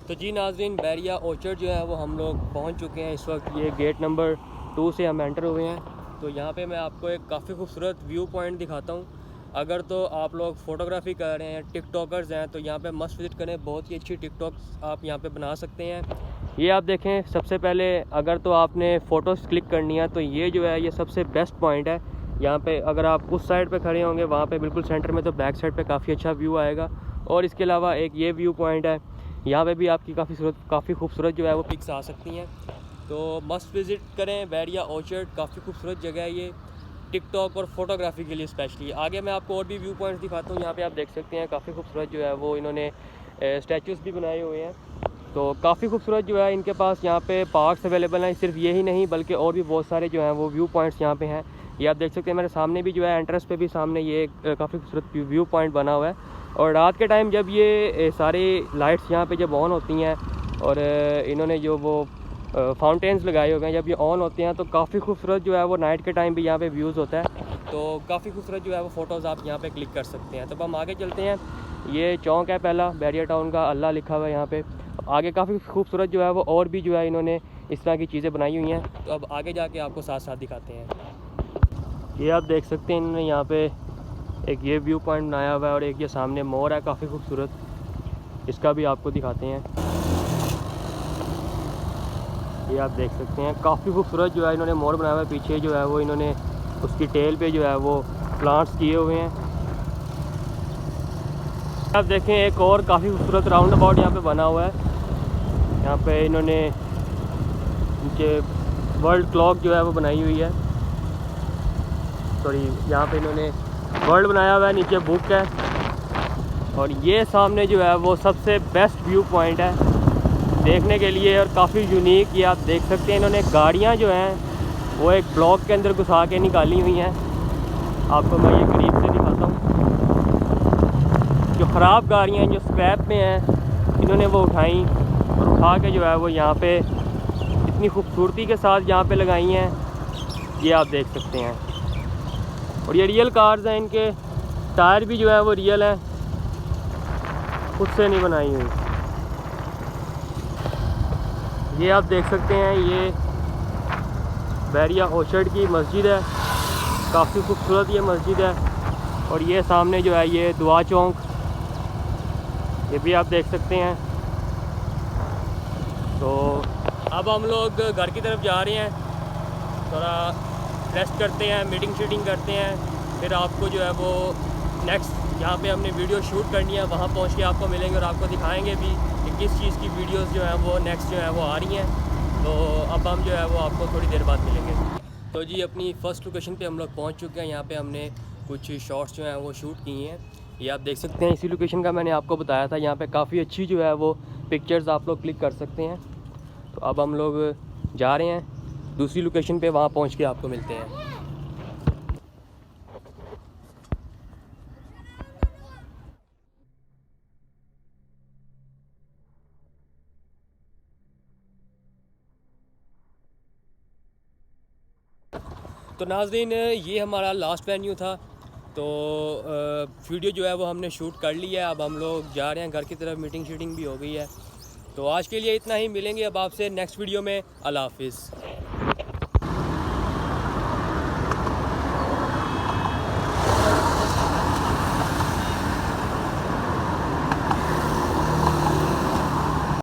तो जी नाज़रीन, बैरिया ऑर्चर्ड जो है वो हम लोग पहुंच चुके हैं। इस वक्त ये गेट नंबर 2 से हम एंटर हुए हैं। तो यहाँ पे मैं आपको एक काफ़ी खूबसूरत व्यू पॉइंट दिखाता हूँ। अगर तो आप लोग फ़ोटोग्राफ़ी कर रहे हैं, टिकटॉकर्स हैं, तो यहाँ पे मस्ट विज़िट करें। बहुत ही अच्छी टिकटॉक्स आप यहाँ पे बना सकते हैं। ये आप देखें, सबसे पहले अगर तो आपने फ़ोटोज़ क्लिक करनी है तो ये जो है ये सबसे बेस्ट पॉइंट है। यहाँ पे अगर आप उस साइड पे खड़े होंगे वहाँ पे बिल्कुल सेंटर में, तो बैक साइड पे काफ़ी अच्छा व्यू आएगा। और इसके अलावा एक ये व्यू पॉइंट है, यहाँ पे भी आपकी काफ़ी खूबसूरत जो है वो पिक्स आ सकती हैं। तो मस्ट विज़िट करें बैरिया ऑर्चर्ड। काफ़ी खूबसूरत जगह है ये टिकटॉक और फ़ोटोग्राफ़ी के लिए स्पेशली। आगे मैं आपको और भी व्यू पॉइंट्स दिखाता हूँ। यहाँ पे आप देख सकते हैं काफ़ी खूबसूरत जो है वो इन्होंने स्टैचूज़ भी बनाए हुए हैं। तो काफ़ी खूबसूरत जो है इनके पास यहाँ पे पार्क्स अवेलेबल हैं। सिर्फ यही नहीं बल्कि और भी बहुत सारे जो हैं वो व्यू पॉइंट्स यहाँ पे हैं। ये आप देख सकते हैं मेरे सामने भी जो है एंट्रेंस पे भी सामने ये काफ़ी खूबसूरत व्यू पॉइंट बना हुआ है। और रात के टाइम जब ये सारी लाइट्स यहाँ पे जब ऑन होती हैं और इन्होंने जो वो फाउंटेन्स लगाए हुए हैं, जब ये ऑन होते हैं तो काफ़ी खूबसूरत जो है वो नाइट के टाइम भी यहाँ पे व्यूज़ होता है। तो काफ़ी खूबसूरत जो है वो फ़ोटोज़ आप यहाँ पे क्लिक कर सकते हैं। तो अब हम आगे चलते हैं। ये चौक है पहला बैरिया टाउन का, अल्लाह लिखा हुआ है यहाँ पे। आगे काफ़ी खूबसूरत जो है वो और भी जो है इन्होंने इस तरह की चीज़ें बनाई हुई हैं। तो अब आगे जाके आपको साथ साथ दिखाते हैं। ये आप देख सकते हैं इन्होंने यहाँ पे एक ये व्यू पॉइंट बनाया हुआ है और एक ये सामने मोर है काफ़ी खूबसूरत, इसका भी आपको दिखाते हैं। ये आप देख सकते हैं काफ़ी खूबसूरत जो है इन्होंने मोर बनाया हुआ है। पीछे जो है वो इन्होंने उसकी टेल पे जो है वो प्लांट्स किए हुए हैं। आप देखें एक और काफ़ी खूबसूरत राउंड अबाउट यहाँ पे बना हुआ है। यहाँ पे इन्होंने नीचे वर्ल्ड क्लॉक जो है वो बनाई हुई है। सॉरी, यहाँ पे इन्होंने वर्ल्ड बनाया हुआ है, नीचे बुक है। और ये सामने जो है वो सबसे बेस्ट व्यू पॉइंट है देखने के लिए और काफ़ी यूनिक। ये आप देख सकते हैं इन्होंने गाड़ियाँ जो हैं वो एक ब्लॉक के अंदर घुसा के निकाली हुई हैं। आपको मैं ये करीब से दिखाता हूँ। जो ख़राब गाड़ियाँ हैं, जो स्क्रैप में हैं, इन्होंने वो उठाई और उठा के जो है वो यहाँ पे इतनी खूबसूरती के साथ यहाँ पे लगाई हैं। ये आप देख सकते हैं। और ये रियल कार्स हैं, इनके टायर भी जो है वो रियल हैं, खुद से नहीं बनाई हुई। ये आप देख सकते हैं ये बैरिया ऑर्चर्ड की मस्जिद है, काफ़ी खूबसूरत ये मस्जिद है। और ये सामने जो है ये दुआ चौक, ये भी आप देख सकते हैं। तो अब हम लोग घर की तरफ जा रहे हैं, थोड़ा रेस्ट करते हैं, मीटिंग शीटिंग करते हैं। फिर आपको जो है वो नेक्स्ट जहाँ पे हमने वीडियो शूट करनी है वहाँ पहुँच के आपको मिलेंगे और आपको दिखाएंगे भी कि किस चीज़ की वीडियोस जो है वो नेक्स्ट जो है वो आ रही हैं। तो अब हम जो है वो आपको थोड़ी देर बाद मिलेंगे। तो जी अपनी फ़र्स्ट लोकेशन पे हम लोग पहुँच चुके हैं। यहाँ पे हमने कुछ शॉट्स जो हैं वो शूट किए हैं। ये आप देख सकते हैं, इसी लोकेशन का मैंने आपको बताया था। यहाँ पे काफ़ी अच्छी जो है वो पिक्चर्स आप लोग क्लिक कर सकते हैं। तो अब हम लोग जा रहे हैं दूसरी लोकेशन पे, वहाँ पहुँच के आपको मिलते हैं। तो नाज़रीन, ये हमारा लास्ट वेन्यू था। तो वीडियो जो है वो हमने शूट कर लिया है। अब हम लोग जा रहे हैं घर की तरफ, मीटिंग शीटिंग भी हो गई है। तो आज के लिए इतना ही, मिलेंगे अब आपसे नेक्स्ट वीडियो में। अल्लाह हाफिज़।